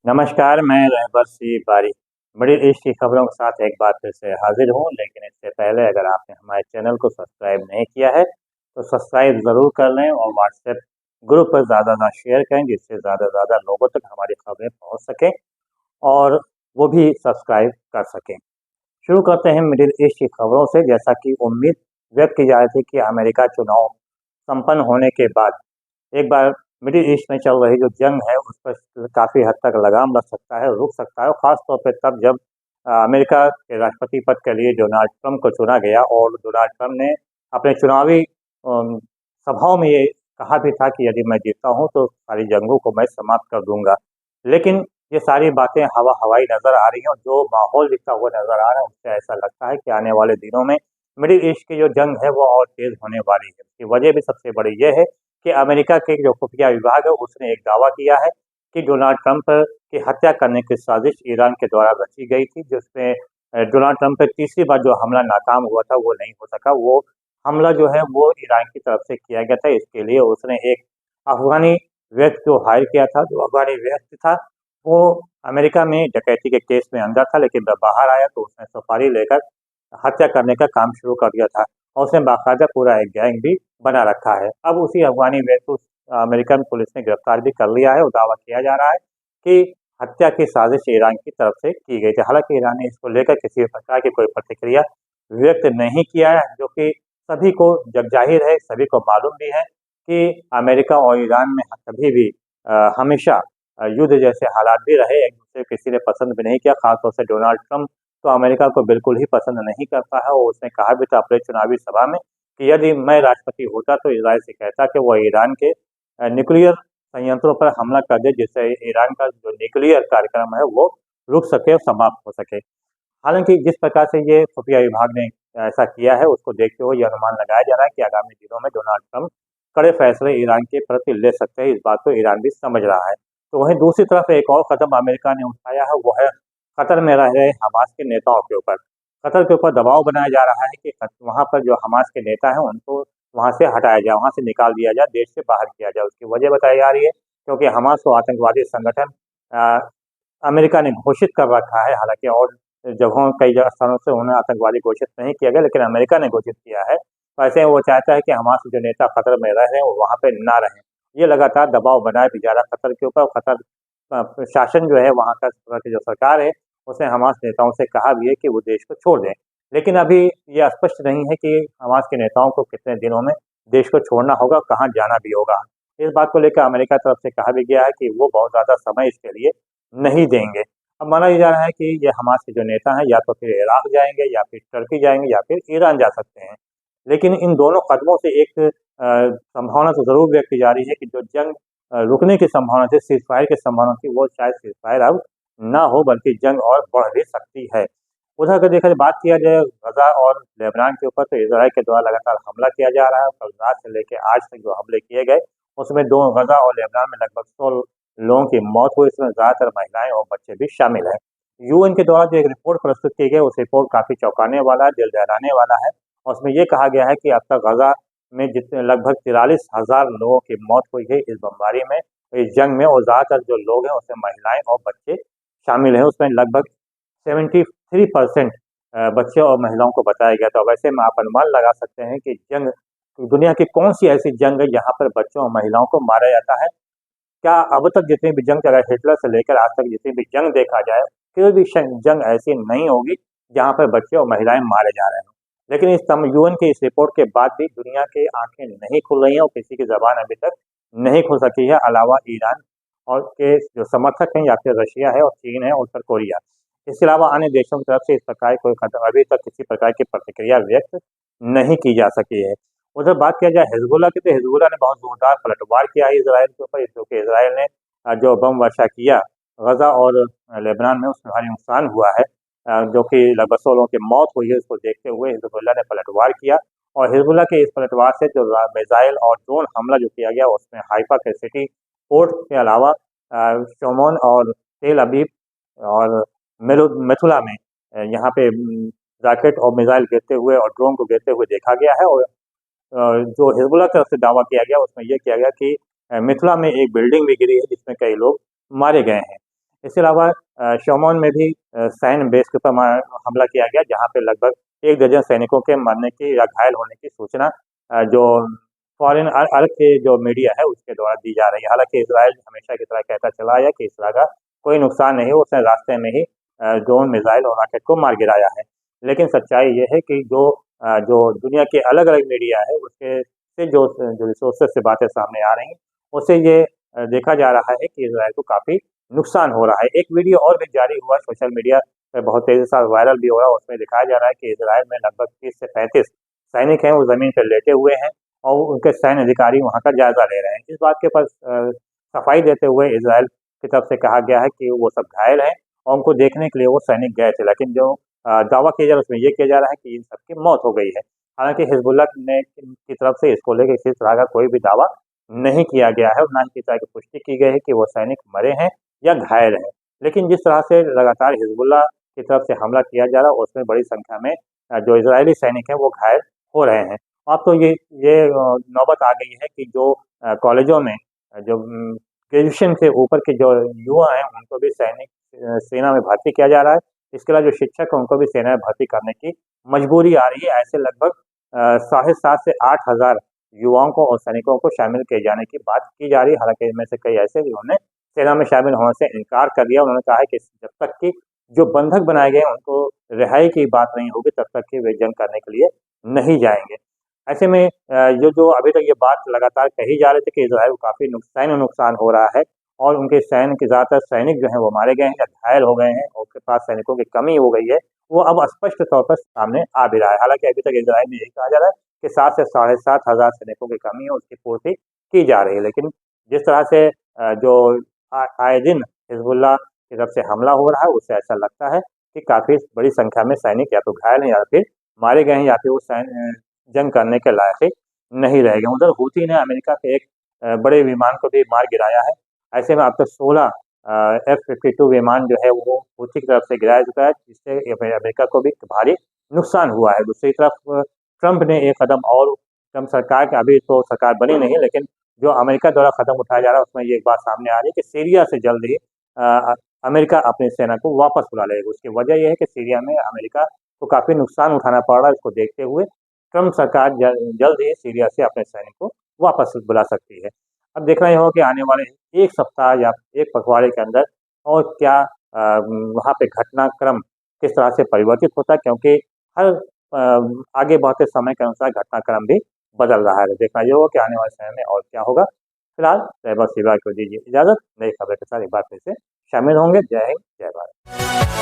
नमस्कार, मैं रहबर सी बारी। मिडिल ईस्ट की खबरों के साथ एक बार फिर से हाजिर हूँ, लेकिन इससे पहले अगर आपने हमारे चैनल को सब्सक्राइब नहीं किया है, तो सब्सक्राइब ज़रूर कर लें और व्हाट्सएप ग्रुप पर ज़्यादा शेयर करें, जिससे ज़्यादा से ज़्यादा लोगों तक हमारी खबरें पहुँच सकें और वो भी सब्सक्राइब कर सकें। शुरू करते हैं मिडिल ईस्ट की खबरों से। जैसा कि उम्मीद व्यक्त की जा रही थी कि अमेरिका चुनाव संपन्न होने के बाद एक बार मिडिल ईस्ट में चल रही जो जंग है उस पर काफ़ी हद तक लगाम लग सकता है, रुक सकता है, और ख़ास तौर पे तब जब अमेरिका के राष्ट्रपति पद के लिए डोनाल्ड ट्रंप को चुना गया और डोनाल्ड ट्रंप ने अपने चुनावी सभाओं में ये कहा भी था कि यदि मैं जीतता हूँ तो सारी जंगों को मैं समाप्त कर दूंगा। लेकिन ये सारी बातें हवाई नज़र आ रही हैं और जो माहौल दिखता हुआ नज़र आ रहा है उससे ऐसा लगता है कि आने वाले दिनों में मिडिल ईस्ट की जो जंग है वो और तेज़ होने वाली है। इसकी वजह भी सबसे बड़ी ये है कि अमेरिका के जो खुफिया विभाग है उसने एक दावा किया है कि डोनाल्ड ट्रंप की हत्या करने की साजिश ईरान के द्वारा रची गई थी, जिसमें डोनाल्ड ट्रंप पर तीसरी बार जो हमला नाकाम हुआ था वो नहीं हो सका। वो हमला जो है वो ईरान की तरफ से किया गया था। इसके लिए उसने एक अफगानी व्यक्ति को हायर किया था। जो अफगानी व्यक्ति था वो अमेरिका में डकैती के केस में अंदर था, लेकिन जब बाहर आया तो उसने सुपारी लेकर हत्या करने का काम शुरू कर दिया था और उसने बाकायदा पूरा एक गैंग भी बना रखा है। अब उसी अफगानी व्यक्ति को अमेरिकन पुलिस ने गिरफ्तार भी कर लिया है और दावा किया जा रहा है कि हत्या की साजिश ईरान की तरफ से की गई थी। हालांकि ईरान ने इसको लेकर किसी भी प्रकार की कोई प्रतिक्रिया व्यक्त नहीं किया है, जो कि सभी को जग जाहिर है, सभी को मालूम भी है कि अमेरिका और ईरान में कभी भी हमेशा युद्ध जैसे हालात भी रहे। एक दूसरे किसी ने पसंद भी नहीं किया, खासतौर से डोनाल्ड ट्रंप तो अमेरिका को बिल्कुल ही पसंद नहीं करता है और उसने कहा भी था अपने चुनावी सभा में कि यदि मैं राष्ट्रपति होता तो इजराइल से कहता कि वह ईरान के न्यूक्लियर संयंत्रों पर हमला कर दे, जिससे ईरान का जो न्यूक्लियर कार्यक्रम है वो रुक सके और समाप्त हो सके। हालांकि जिस प्रकार से ये खुफिया विभाग ने ऐसा किया है उसको देखते हुए यह अनुमान लगाया जा रहा है कि आगामी दिनों में डोनाल्ड ट्रंप कड़े फैसले ईरान के प्रति ले सकते हैं। इस बात को ईरान भी समझ रहा है। तो वहीं दूसरी तरफ एक और कदम अमेरिका ने उठाया है, वो है कतर में रह रहे हमास के नेताओं के ऊपर। कतर के ऊपर दबाव बनाया जा रहा है कि वहाँ पर जो हमास के नेता हैं उनको वहाँ से हटाया जाए, वहाँ से निकाल दिया जाए, देश से बाहर किया जाए। उसकी वजह बताई जा रही है क्योंकि हमास को आतंकवादी संगठन अमेरिका ने घोषित कर रखा है। हालांकि और जगहों कई स्थानों से उन्हें आतंकवादी घोषित नहीं किया गया, लेकिन अमेरिका ने घोषित किया है। तो ऐसे वो चाहता है कि हमास जो नेता कतर में रह रहे हैं वो वहाँ पे ना रहें। ये लगातार दबाव बनाया भी जा रहा है कतर के ऊपर। कतर शासन जो है वहाँ का की जो सरकार है उसने हमास नेताओं से कहा भी है कि वो देश को छोड़ दें, लेकिन अभी ये स्पष्ट नहीं है कि हमास के नेताओं को कितने दिनों में देश को छोड़ना होगा, कहाँ जाना भी होगा। इस बात को लेकर अमेरिका तरफ से कहा भी गया है कि वो बहुत ज़्यादा समय इसके लिए नहीं देंगे। अब माना जा रहा है कि ये हमास के जो नेता हैं या तो फिर इराक जाएंगे या फिर टर्की जाएंगे या फिर ईरान जा सकते हैं। लेकिन इन दोनों कदमों से एक संभावना तो ज़रूर व्यक्त की जा रही है कि जो जंग रुकने की संभावना थी, सीज़ फायर की संभावना थी, वो शायद सीज़ फायर अब ना हो बल्कि जंग और बढ़ भी सकती है। उधर अगर देखा जाए बात किया जाए गजा और लेबनान के ऊपर, तो इजराइल के द्वारा लगातार हमला किया जा रहा है। कल रात से लेकर आज तक जो हमले किए गए उसमें दो गजा और लेबनान में लगभग 100 लोगों की मौत हुई। इसमें ज़्यादातर महिलाएं और बच्चे भी शामिल हैं। यूएन के द्वारा जो एक रिपोर्ट प्रस्तुत की गई उस रिपोर्ट काफ़ी चौंकाने वाला है, दिल दहलाने वाला है। और उसमें ये कहा गया है कि अब तक गजा में जितने लगभग 43,000 लोगों की मौत हुई है इस बमबारी में, इस जंग में, और ज़्यादातर जो लोग हैं उसमें महिलाएं और बच्चे शामिल हैं। उसमें लगभग 73% बच्चे और महिलाओं को बताया गया। तो वैसे में आप अनुमान लगा सकते हैं कि जंग दुनिया की कौन सी ऐसी जंग है जहाँ पर बच्चों और महिलाओं को मारा जाता है। क्या अब तक जितनी भी जंग चला है, हिटलर से लेकर आज तक जितनी भी जंग देखा जाए, कोई भी जंग ऐसी नहीं होगी जहाँ पर बच्चे और महिलाएं मारे जा रहे हैं। लेकिन इस यूएन की इस रिपोर्ट के बाद भी दुनिया की आंखें नहीं खुल रही हैं और किसी की जबान अभी तक नहीं खुल सकी है, अलावा ईरान और के जो समर्थक हैं या फिर रशिया है और चीन है और उत्तर कोरिया। इसके अलावा अन्य देशों की तरफ से इस प्रकार कोई कदम अभी तक किसी प्रकार की प्रतिक्रिया व्यक्त नहीं की जा सकी है। उधर बात किया जाए हिजबुल्लाह की, तो हिजबुल्लाह ने बहुत जोरदार पलटवार किया है इसराइल के ऊपर, क्योंकि इसराइल ने जो बम वर्षा किया गजा और लेबनान में उसमें भारी नुकसान हुआ है, जो कि लगभग 100 लोगों की मौत हुई है। इसको देखते हुए हिजबुल्लाह ने पलटवार किया और हिजबुल्लाह के इस पलटवार से जो मिसाइल और ड्रोन हमला जो किया गया उसमें हाइफा के सिटी पोर्ट के अलावा शोमोन और तेल अबीब और मिथुला में यहाँ पे रॉकेट और मिसाइल गिरते हुए और ड्रोन को गिरते हुए देखा गया है। और जो हिजबुल्लाह की तरफ से दावा किया गया उसमें यह किया गया कि मिथिला में एक बिल्डिंग भी गिरी है जिसमें कई लोग मारे गए हैं। इसके अलावा शोमोन में भी सैन्य बेस के ऊपर हमला किया गया, जहाँ पे लगभग 1 दर्जन सैनिकों के मरने की या घायल होने की सूचना जो फॉरेन अर्ग के जो मीडिया है उसके द्वारा दी जा रही है। हालाँकि इज़राइल हमेशा की तरह कहता चला आया कि इस तरह का कोई नुकसान नहीं हुआ, उसने रास्ते में ही ड्रोन, मिसाइल और रॉकेट को मार गिराया है। लेकिन सच्चाई ये है कि जो दुनिया के अलग-अलग मीडिया है उसके से जो रिसोर्सेज़ से बातें सामने आ रही हैं, उससे ये देखा जा रहा है कि इज़राइल को काफ़ी नुकसान हो रहा है। एक वीडियो और भी जारी हुआ सोशल मीडिया पे, बहुत तेज़ी से वायरल भी हो रहा है, उसमें दिखाया जा रहा है कि इज़राइल में लगभग 30 से 35 सैनिक हैं, वो ज़मीन पे लेटे हुए हैं और उनके सैन्य अधिकारी वहाँ का जायज़ा ले रहे हैं। इस बात के ऊपर सफाई देते हुए इज़राइल की तरफ से कहा गया है कि वो सब घायल हैं और उनको देखने के लिए वो सैनिक गए थे, लेकिन जो दावा किया जा रहा है उसमें ये किया जा रहा है कि इन सबकी मौत हो गई है। हालाँकि हिज़्बुल्लाह ने की तरफ से इसको लेके किसी तरह का कोई भी दावा नहीं किया गया है और ना ही किसी तरह की पुष्टि की गई है कि वो सैनिक मरे हैं या घायल हैं। लेकिन जिस तरह से लगातार हिज़्बुल्लाह की तरफ से हमला किया जा रहा है उसमें बड़ी संख्या में जो इज़राइली सैनिक हैं वो घायल हो रहे हैं। अब तो ये नौबत आ गई है कि जो कॉलेजों में जो ग्रेजुएशन से ऊपर के जो युवा हैं उनको भी सेना में भर्ती किया जा रहा है। इसके अलावा जो शिक्षक हैं उनको भी सेना में भर्ती करने की मजबूरी आ रही है। ऐसे लगभग साढ़े 7 से 8 हज़ार युवाओं को और सैनिकों को शामिल किए जाने की बात की जा रही है। हालाँकि इनमें से कई ऐसे जिन्होंने सेना में शामिल होने से इनकार कर दिया। उन्होंने कहा है कि जब तक कि जो बंधक बनाए गए हैं उनको रिहाई की बात नहीं होगी तब तक कि वे जंग करने के लिए नहीं जाएँगे। ऐसे में जो अभी तक ये बात लगातार कही जा रही थी कि इज़राइल को काफ़ी सैन्य नुकसान हो रहा है और उनके सैन्य के ज़्यादातर सैनिक जो हैं वो मारे गए हैं या घायल हो गए हैं और उनके पास सैनिकों की कमी हो गई है, वो अब स्पष्ट तौर पर सामने आ भी रहा है। हालाँकि अभी तक इज़राइल में यही कहा जा रहा है कि 7 से साढ़े 7 हज़ार सैनिकों की कमी है, उसकी पूर्ति की जा रही है। लेकिन जिस तरह से जो आए दिन हिज़्बुल्लाह की तरफ से हमला हो रहा है, उससे ऐसा लगता है कि काफ़ी बड़ी संख्या में सैनिक या तो घायल हैं या फिर मारे गए हैं या फिर वो जंग करने के लायक ही नहीं रह गए। उधर हूथी ने अमेरिका के एक बड़े विमान को भी मार गिराया है। ऐसे में अब तक 16 F-52 विमान जो है वो हूथी की तरफ से गिराया चुका है, जिससे अमेरिका को भी भारी नुकसान हुआ है। दूसरी तरफ ट्रंप ने एक कदम और, ट्रंप सरकार की अभी तो सरकार बनी नहीं है, लेकिन जो अमेरिका द्वारा कदम उठाया जा रहा है उसमें ये एक बात सामने आ रही है कि सीरिया से जल्द ही अमेरिका अपनी सेना को वापस बुला लेगा। उसकी वजह ये है कि सीरिया में अमेरिका को काफ़ी नुकसान उठाना पड़ रहा है। इसको देखते हुए ट्रंप सरकार जल्द ही सीरिया से अपने सैनिक को वापस बुला सकती है। अब देखना ये होगा कि आने वाले 1 सप्ताह या 1 पखवाड़े के अंदर और क्या वहाँ पे घटनाक्रम किस तरह से परिवर्तित होता है, क्योंकि हर आगे बढ़ते समय के अनुसार घटनाक्रम भी बदल रहा है। देखना ये होगा कि आने वाले समय में और क्या होगा। फिलहाल रहबर शिवा को दीजिए इजाज़त। नई खबर के साथ एक बार फिर से शामिल होंगे। जय हिंद, जय भारत।